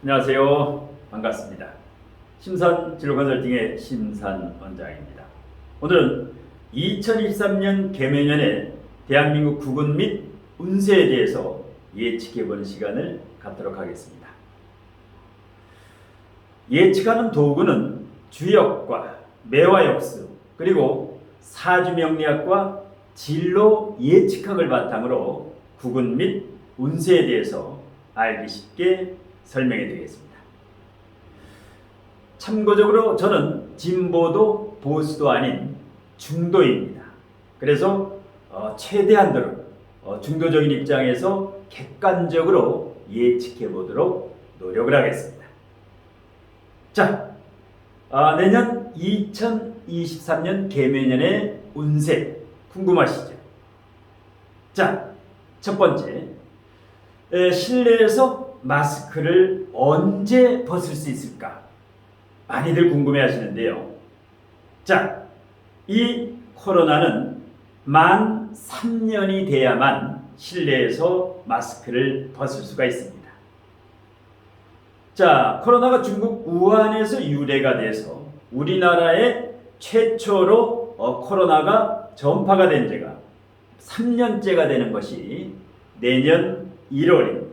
안녕하세요. 반갑습니다. 심산진로컨설팅의 심산 원장입니다. 오늘은 2023년 개묘년의 대한민국 국운 및 운세에 대해서 예측해보는 시간을 갖도록 하겠습니다. 예측하는 도구는 주역과 매화역수 그리고 사주명리학과 진로 예측학을 바탕으로 국운 및 운세에 대해서 알기 쉽게 설명해 드리겠습니다. 참고적으로 저는 진보도 보수도 아닌 중도입니다. 그래서 최대한도로 중도적인 입장에서 객관적으로 예측해 보도록 노력을 하겠습니다. 자, 내년 2023년 개묘년의 운세 궁금하시죠? 자, 첫 번째, 실내에서 마스크를 언제 벗을 수 있을까? 많이들 궁금해 하시는데요. 자, 이 코로나는 만 3년이 돼야만 실내에서 마스크를 벗을 수가 있습니다. 자, 코로나가 중국 우한에서 유래가 돼서 우리나라에 최초로 코로나가 전파가 된 지가 3년째가 되는 것이 내년 1월입니다.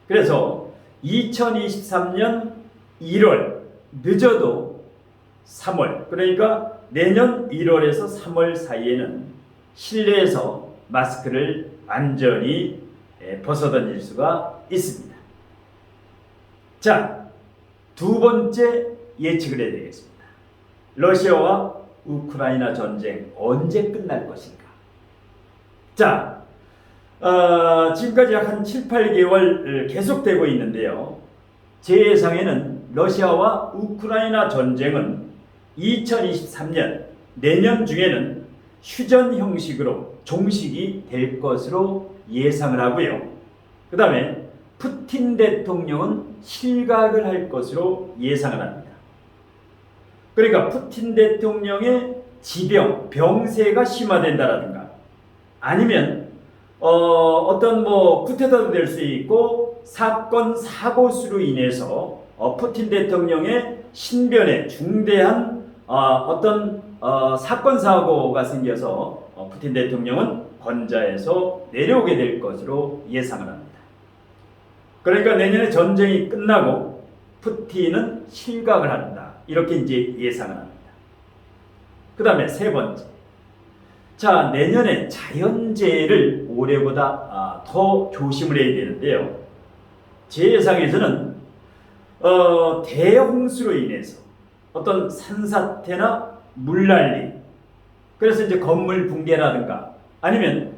그래서 2023년 1월, 늦어도 3월, 그러니까 내년 1월에서 3월 사이에는 실내에서 마스크를 완전히 벗어던질 수가 있습니다. 자, 두 번째 예측을 해야 되겠습니다. 러시아와 우크라이나 전쟁 언제 끝날 것인가? 자, 지금까지 약 한 7, 8개월 계속되고 있는데요. 제 예상에는 러시아와 우크라이나 전쟁은 2023년 내년 중에는 휴전 형식으로 종식이 될 것으로 예상을 하고요. 그 다음에 푸틴 대통령은 실각을 할 것으로 예상을 합니다. 그러니까 푸틴 대통령의 지병, 병세가 심화된다라든가 아니면 어떤 쿠데타도 될 수 있고 사건 사고 수로 인해서 푸틴 대통령의 신변에 중대한 어떤 사건 사고가 생겨서 푸틴 대통령은 권좌에서 내려오게 될 것으로 예상을 합니다. 그러니까 내년에 전쟁이 끝나고 푸틴은 실각을 한다. 이렇게 이제 예상을 합니다. 그 다음에 세 번째. 자, 내년에 자연재해를 올해보다 더 조심을 해야 되는데요. 제 예상에서는 대홍수로 인해서 어떤 산사태나 물난리, 그래서 이제 건물 붕괴라든가 아니면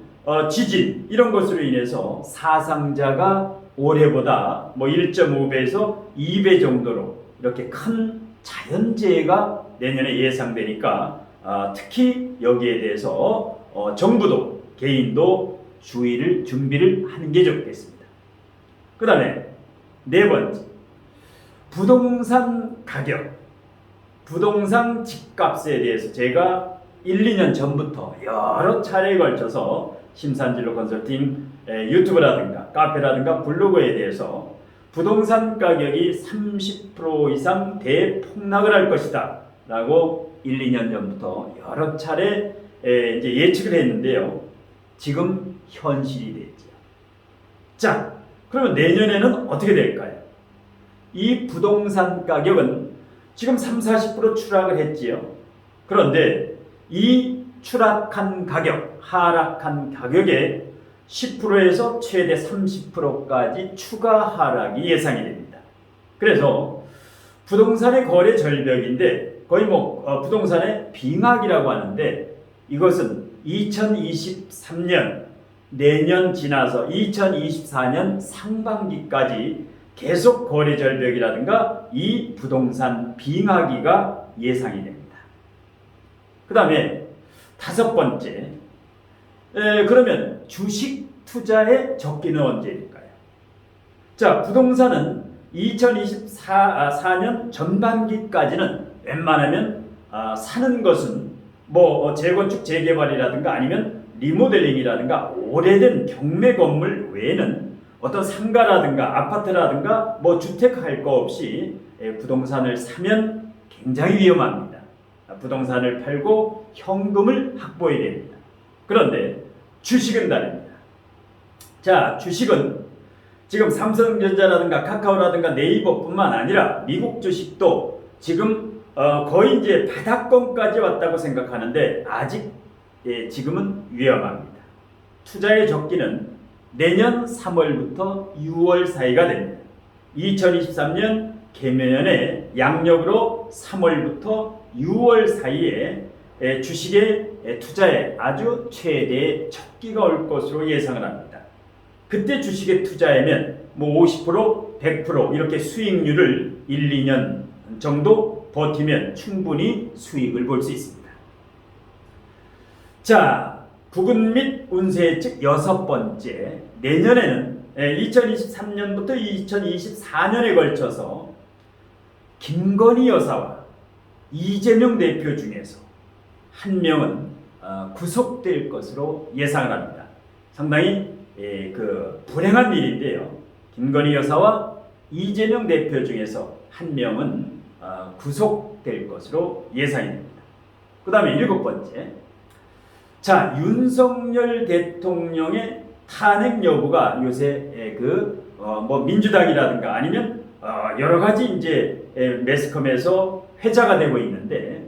지진 이런 것으로 인해서 사상자가 올해보다 1.5배에서 2배 정도로 이렇게 큰 자연재해가 내년에 예상되니까 특히 여기에 대해서 정부도 개인도 준비를 하는 게 좋겠습니다. 그 다음에 네 번째, 부동산 가격, 부동산 집값에 대해서 제가 1, 2년 전부터 여러 차례에 걸쳐서 심산진로 컨설팅 유튜브라든가 카페라든가 블로그에 대해서 부동산 가격이 30% 이상 대폭락을 할 것이다 라고 1, 2년 전부터 여러 차례 이제 예측을 했는데요. 지금 현실이 됐죠. 자, 그러면 내년에는 어떻게 될까요? 이 부동산 가격은 지금 30-40% 추락을 했지요. 그런데 이 추락한 가격, 하락한 가격에 10%에서 최대 30%까지 추가 하락이 예상이 됩니다. 그래서 부동산의 거래 절벽인데 거의 부동산의 빙하기라고 하는데 이것은 2023년 내년 지나서 2024년 상반기까지 계속 거래 절벽이라든가 이 부동산 빙하기가 예상이 됩니다. 그 다음에 다섯 번째, 그러면 주식 투자의 적기는 언제일까요? 자, 부동산은 2024년 전반기까지는 웬만하면 사는 것은 재건축 재개발이라든가 아니면 리모델링이라든가 오래된 경매 건물 외에는 어떤 상가라든가 아파트라든가 뭐 주택 할 거 없이 부동산을 사면 굉장히 위험합니다. 부동산을 팔고 현금을 확보해야 됩니다. 그런데 주식은 다릅니다. 자, 주식은 지금 삼성전자라든가 카카오라든가 네이버뿐만 아니라 미국 주식도 지금 거의 이제 바닥권까지 왔다고 생각하는데 아직 지금은 위험합니다. 투자의 적기는 내년 3월부터 6월 사이가 됩니다. 2023년 개면연의 양력으로 3월부터 6월 사이에 주식의 투자에 아주 최대의 적기가 올 것으로 예상을 합니다. 그때 주식에 투자하면 뭐 50%, 100% 이렇게 수익률을 1, 2년 정도 버티면 충분히 수익을 볼 수 있습니다. 자, 국운 및 운세 예측 6번째, 내년에는 2023년부터 2024년에 걸쳐서 김건희 여사와 이재명 대표 중에서 한 명은 구속될 것으로 예상을 합니다. 상당히 불행한 일인데요. 김건희 여사와 이재명 대표 중에서 한 명은 구속될 것으로 예상이 됩니다. 그 다음에 7번째, 자, 윤석열 대통령의 탄핵 여부가 요새 뭐 민주당이라든가 아니면 여러 가지 이제 매스컴에서 회자가 되고 있는데,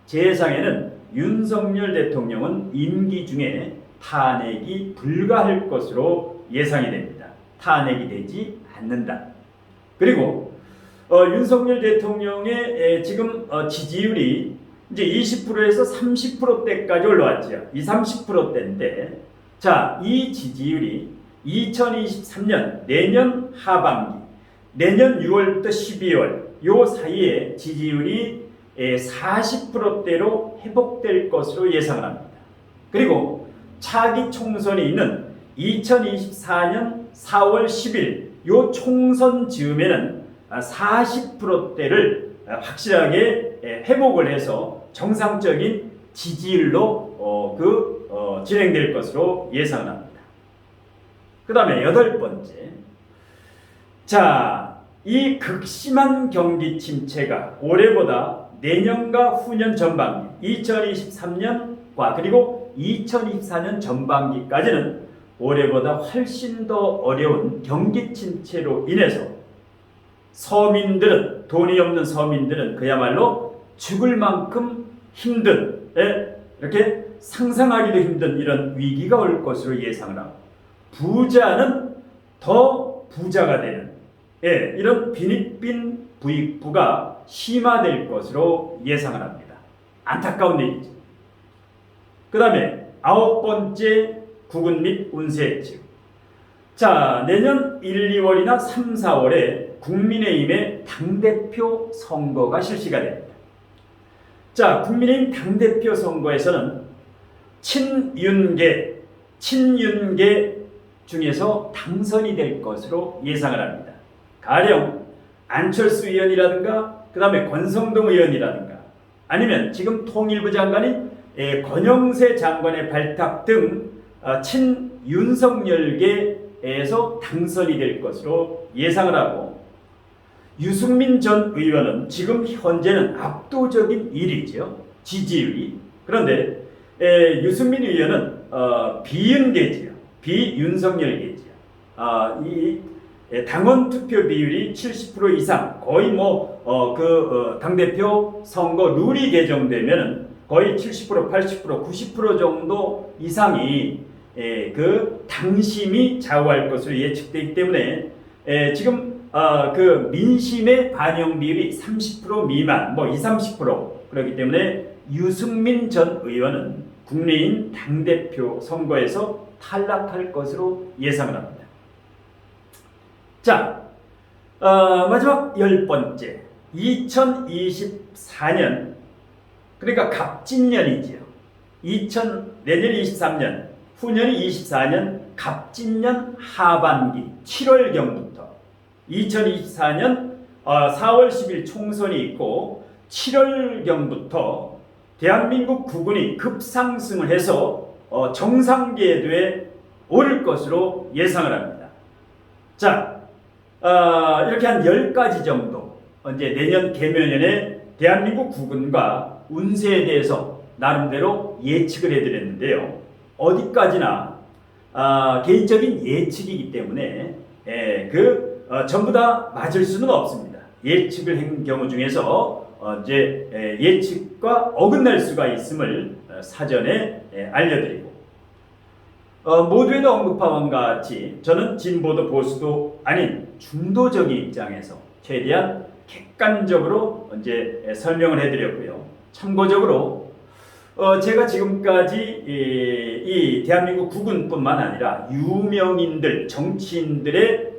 제 예상에는 윤석열 대통령은 임기 중에 탄핵이 불가할 것으로 예상이 됩니다. 탄핵이 되지 않는다. 그리고 윤석열 대통령의 지금 지지율이 이제 20%에서 30%대까지 올라왔죠. 이 30%대인데, 자, 이 지지율이 2023년 내년 하반기, 내년 6월부터 12월 요 사이에 지지율이 40%대로 회복될 것으로 예상을 합니다. 그리고 차기 총선이 있는 2024년 4월 10일 요 총선 즈음에는 40%대를 확실하게 회복을 해서 정상적인 지지율로 진행될 것으로 예상을 합니다. 그 다음에 8번째, 자, 이 극심한 경기 침체가 올해보다 내년과 후년 전반기, 2023년과 그리고 2024년 전반기까지는 올해보다 훨씬 더 어려운 경기 침체로 인해서 서민들은, 돈이 없는 서민들은 그야말로 죽을 만큼 힘든, 이렇게 상상하기도 힘든 이런 위기가 올 것으로 예상을 하고, 부자는 더 부자가 되는 이런 빈익빈 부익부가 심화될 것으로 예상을 합니다. 안타까운 일이죠. 그 다음에 9번째, 국운 및 운세 예측. 자, 내년 1, 2월이나 3, 4월에 국민의힘의 당대표 선거가 실시가 됩니다. 자, 국민의힘 당대표 선거에서는 친윤계 중에서 당선이 될 것으로 예상을 합니다. 가령 안철수 의원이라든가 그 다음에 권성동 의원이라든가 아니면 지금 통일부 장관인 권영세 장관의 발탁 등 친윤석열계에서 당선이 될 것으로 예상을 하고, 유승민 전 의원은 지금 현재는 압도적인 1위죠. 지지율이. 그런데 유승민 의원은 비윤계지요. 비윤석열계지요. 이 당원 투표 비율이 70% 이상, 거의 당대표 선거 룰이 개정되면 거의 70%, 80%, 90% 정도 이상이 당심이 좌우할 것으로 예측되기 때문에 지금 민심의 반영 비율이 30% 미만, 20, 30% 그렇기 때문에 유승민 전 의원은 국민의힘 당대표 선거에서 탈락할 것으로 예상을 합니다. 자, 마지막 10번째, 2024년, 그러니까 갑진년이지요. 내년이 23년, 후년이 24년 갑진년 하반기 7월경부터 2024년 4월 10일 총선이 있고 7월경부터 대한민국 국운이 급상승을 해서 정상궤도에 오를 것으로 예상을 합니다. 자, 이렇게 한 10가지 정도 이제 내년 개묘년에 대한민국 국운과 운세에 대해서 나름대로 예측을 해드렸는데요. 어디까지나 개인적인 예측이기 때문에 전부 다 맞을 수는 없습니다. 예측을 한 경우 중에서 이제 예측과 어긋날 수가 있음을 사전에 알려드리고 모두에도 언급한 것 같이 저는 진보도 보수도 아닌 중도적인 입장에서 최대한 객관적으로 이제 설명을 해드렸고요. 참고적으로 제가 지금까지 이 대한민국 국운뿐만 아니라 유명인들, 정치인들의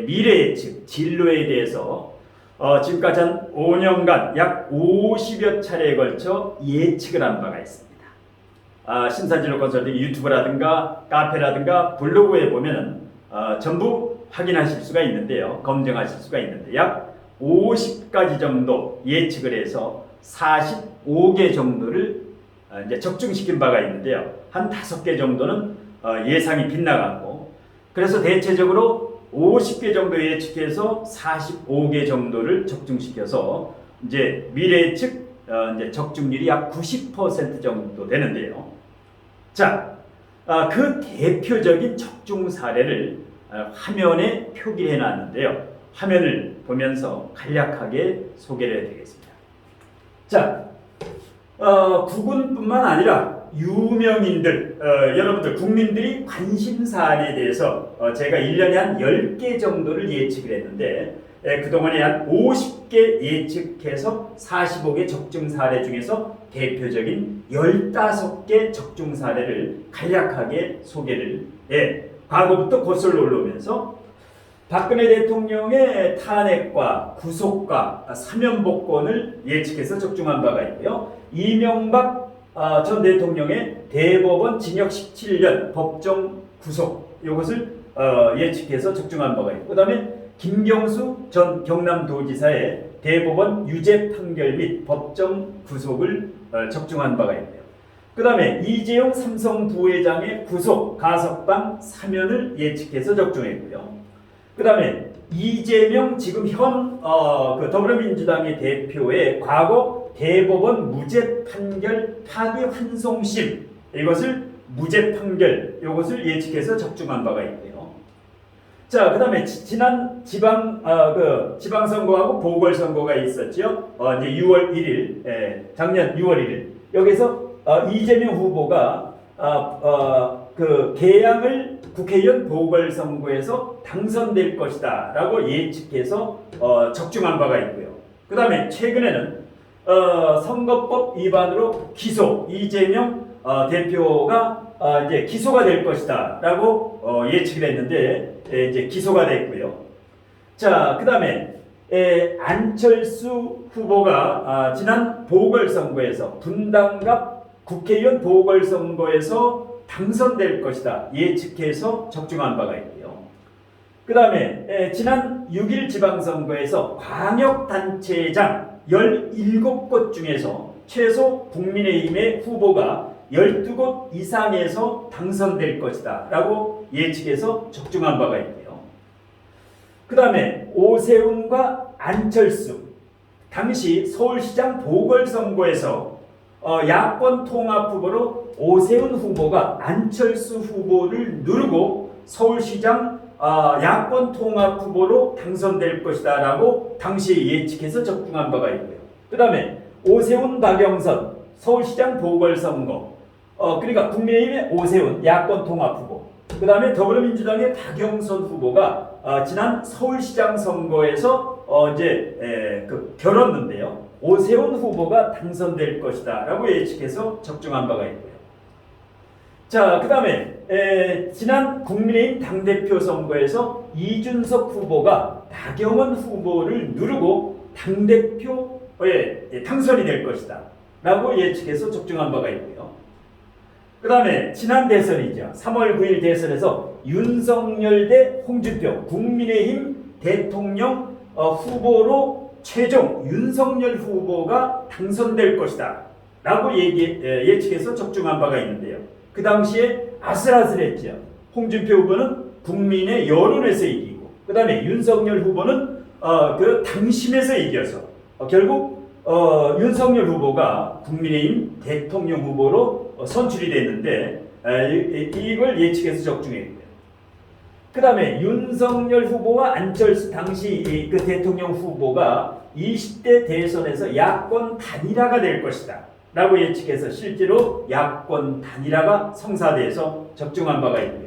미래 예측, 진로에 대해서 지금까지 한 5년간 약 50여 차례에 걸쳐 예측을 한 바가 있습니다. 신사진로 컨설팅 유튜브라든가 카페라든가 블로그에 보면은 전부 확인하실 수가 있는데요. 검증하실 수가 있는데 약 50가지 정도 예측을 해서 45개 정도를 이제 적중시킨 바가 있는데요. 한 5개 정도는 예상이 빗나갔고 그래서 대체적으로 50개 정도 예측해서 45개 정도를 적중시켜서 이제 미래 예측 이제 적중률이 약 90% 정도 되는데요. 자, 그 대표적인 적중 사례를 화면에 표기해 놨는데요. 화면을 보면서 간략하게 소개를 해드리겠습니다. 자, 국운뿐만 아니라 유명인들, 여러분들 국민들이 관심사안에 대해서 제가 1년에 한 10개 정도를 예측을 했는데 그동안에 한 50개 예측해서 45개 적중 사례 중에서 대표적인 15개 적중 사례를 간략하게 소개를 과거부터 거슬러 올라오면서 박근혜 대통령의 탄핵과 구속과 사면복권을 예측해서 적중한 바가 있고요. 이명박 전 대통령의 대법원 징역 17년 법정 구속 이것을 예측해서 적중한 바가 있고 그 다음에 김경수 전 경남도지사의 대법원 유죄 판결 및 법정 구속을 적중한 바가 있고요. 그 다음에 이재용 삼성 부회장의 구속 가석방 사면을 예측해서 적중했고요. 그 다음에 이재명 지금 현 더불어민주당의 대표의 과거 대법원 무죄 판결 파기 환송심 이것을 무죄 판결 이것을 예측해서 적중한 바가 있고요. 자, 그 다음에 지난 지방선거하고 보궐선거가 있었죠. 이제 6월 1일, 작년 6월 1일 여기서 이재명 후보가 개항을 국회의원 보궐선거에서 당선될 것이다 라고 예측해서 적중한 바가 있고요. 그 다음에 최근에는 선거법 위반으로 기소 이재명 대표가 이제 기소가 될 것이다 라고 예측을 했는데 이제 기소가 됐고요. 자, 그 다음에 안철수 후보가 지난 보궐선거에서 분당갑 국회의원 보궐선거에서 당선될 것이다 예측해서 적중한 바가 있고요. 그 다음에 지난 6일 지방선거에서 광역단체장 17곳 중에서 최소 국민의힘의 후보가 12곳 이상에서 당선될 것이다 라고 예측해서 적중한 바가 있고요. 그 다음에 오세훈과 안철수 당시 서울시장 보궐선거에서 야권 통합 후보로 오세훈 후보가 안철수 후보를 누르고 서울시장 야권 통합 후보로 당선될 것이다 라고 당시에 예측해서 적중한 바가 있고요. 그 다음에 오세훈 박영선 서울시장 보궐선거 그러니까 국민의힘의 오세훈 야권 통합 후보 그 다음에 더불어민주당의 박영선 후보가 지난 서울시장 선거에서 이제 결었는데요. 오세훈 후보가 당선될 것이다 라고 예측해서 적중한 바가 있고요. 자, 그 다음에 지난 국민의힘 당대표 선거에서 이준석 후보가 나경원 후보를 누르고 당대표에 당선이 될 것이다 라고 예측해서 적중한 바가 있고요. 그 다음에 지난 대선이죠. 3월 9일 대선에서 윤석열 대 홍준표 국민의힘 대통령 후보로 최종 윤석열 후보가 당선될 것이다 라고 예측해서 적중한 바가 있는데요. 그 당시에 아슬아슬했죠. 홍준표 후보는 국민의 여론에서 이기고 그 그 다음에 윤석열 후보는 그 당심에서 이겨서 결국 윤석열 후보가 국민의힘 대통령 후보로 선출이 됐는데 이걸 예측해서 적중했고요. 그 다음에 윤석열 후보와 안철수 당시 그 대통령 후보가 20대 대선에서 야권 단일화가 될 것이다 라고 예측해서 실제로 야권 단일화가 성사돼서 적중한 바가 있고요.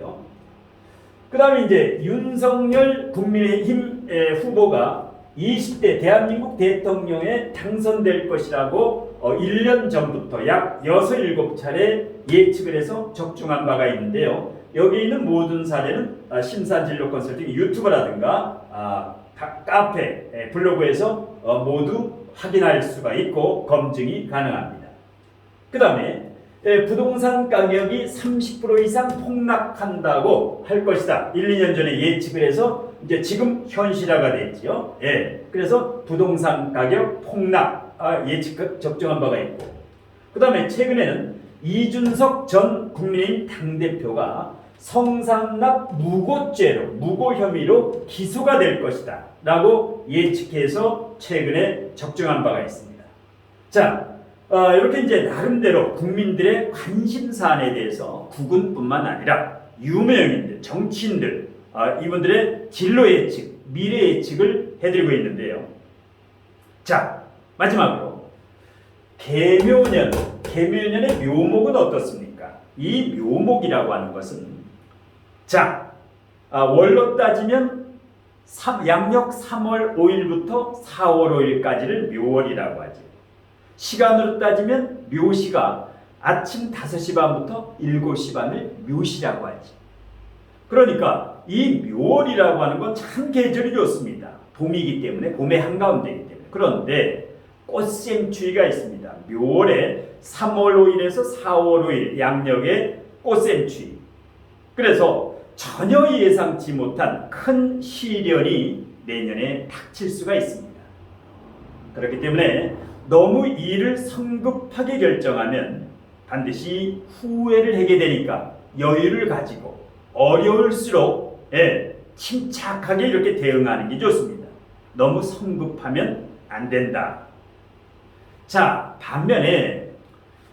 그 다음에 이제 윤석열 국민의힘 후보가 20대 대한민국 대통령에 당선될 것이라고 1년 전부터 약 6, 7차례 예측을 해서 적중한 바가 있는데요. 여기 있는 모든 사례는 심산진로 컨설팅 유튜브라든가 카페, 블로그에서 모두 확인할 수가 있고 검증이 가능합니다. 그 다음에 부동산 가격이 30% 이상 폭락한다고 할 것이다. 1, 2년 전에 예측을 해서 이제 지금 현실화가 됐죠. 그래서 부동산 가격 폭락 예측 적정한 바가 있고, 그 다음에 최근에는 이준석 전 국민의힘 당대표가 성상납 무고 혐의로 기소가 될 것이다 라고 예측해서 최근에 적정한 바가 있습니다. 자, 이렇게 이제 나름대로 국민들의 관심사안에 대해서 국은뿐만 아니라 유명인들, 정치인들, 이분들의 진로 예측, 미래 예측을 해드리고 있는데요. 자, 마지막으로 개묘년의 묘목은 어떻습니까? 이 묘목이라고 하는 것은 자, 월로 따지면 양력 3월 5일부터 4월 5일까지를 묘월이라고 하죠. 시간으로 따지면 묘시가 아침 5시 반부터 7시 반을 묘시라고 하지. 그러니까 이 묘월이라고 하는 건 참 계절이 좋습니다. 봄이기 때문에, 봄의 한가운데이기 때문에. 그런데 꽃샘추위가 있습니다. 묘월에 3월 5일에서 4월 5일 양력의 꽃샘추위. 그래서 전혀 예상치 못한 큰 시련이 내년에 닥칠 수가 있습니다. 그렇기 때문에 너무 일을 성급하게 결정하면 반드시 후회를 하게 되니까 여유를 가지고 어려울수록 침착하게 이렇게 대응하는 게 좋습니다. 너무 성급하면 안 된다. 자, 반면에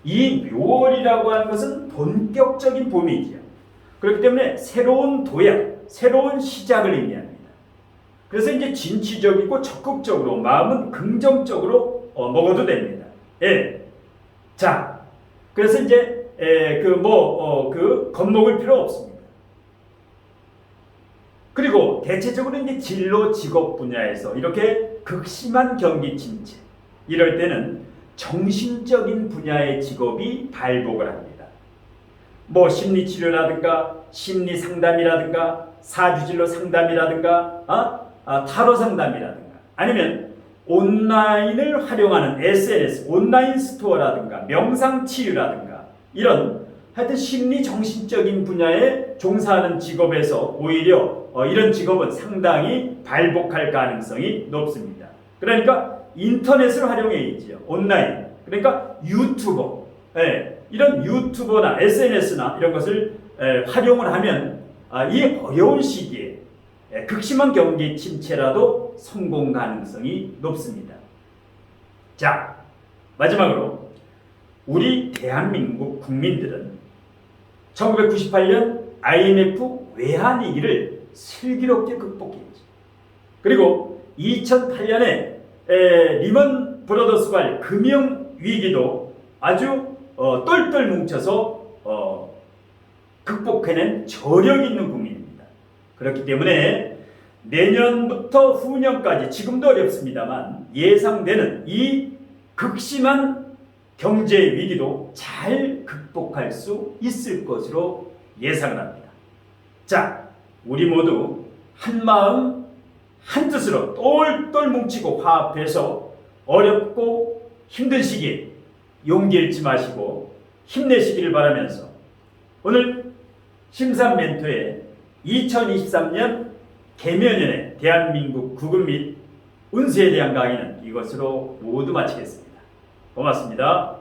이 묘월이라고 하는 것은 본격적인 봄이지요. 그렇기 때문에 새로운 도약, 새로운 시작을 의미합니다. 그래서 이제 진취적이고 적극적으로 마음은 긍정적으로 먹어도 됩니다. 자, 그래서 이제 겁먹을 필요 없습니다. 그리고 대체적으로 이제 진로 직업 분야에서 이렇게 극심한 경기 침체, 이럴 때는 정신적인 분야의 직업이 발복을 합니다. 심리치료라든가 심리상담이라든가 사주진로 상담이라든가 타로 상담이라든가 아니면 온라인을 활용하는 SNS, 온라인 스토어라든가 명상치유라든가 이런 하여튼 심리 정신적인 분야에 종사하는 직업에서 오히려 이런 직업은 상당히 발복할 가능성이 높습니다. 그러니까 인터넷을 활용해 있죠. 온라인. 그러니까 유튜버. 이런 유튜버나 SNS나 이런 것을 활용을 하면 이 어려운 시기에 극심한 경기 침체라도 성공 가능성이 높습니다. 자, 마지막으로 우리 대한민국 국민들은 1998년 IMF 외환위기를 슬기롭게 극복했죠. 그리고 2008년에 리먼 브러더스발 금융위기도 아주 똘똘 뭉쳐서 극복해낸 저력 있는 국민입니다. 그렇기 때문에 내년부터 후년까지 지금도 어렵습니다만 예상되는 이 극심한 경제 위기도 잘 극복할 수 있을 것으로 예상을 합니다. 자, 우리 모두 한마음 한뜻으로 똘똘 뭉치고 화합해서 어렵고 힘든 시기에 용기 잃지 마시고 힘내시기를 바라면서 오늘 심산멘토의 2023년 개묘년의 대한민국 국운 및 운세에 대한 강의는 이것으로 모두 마치겠습니다. 고맙습니다.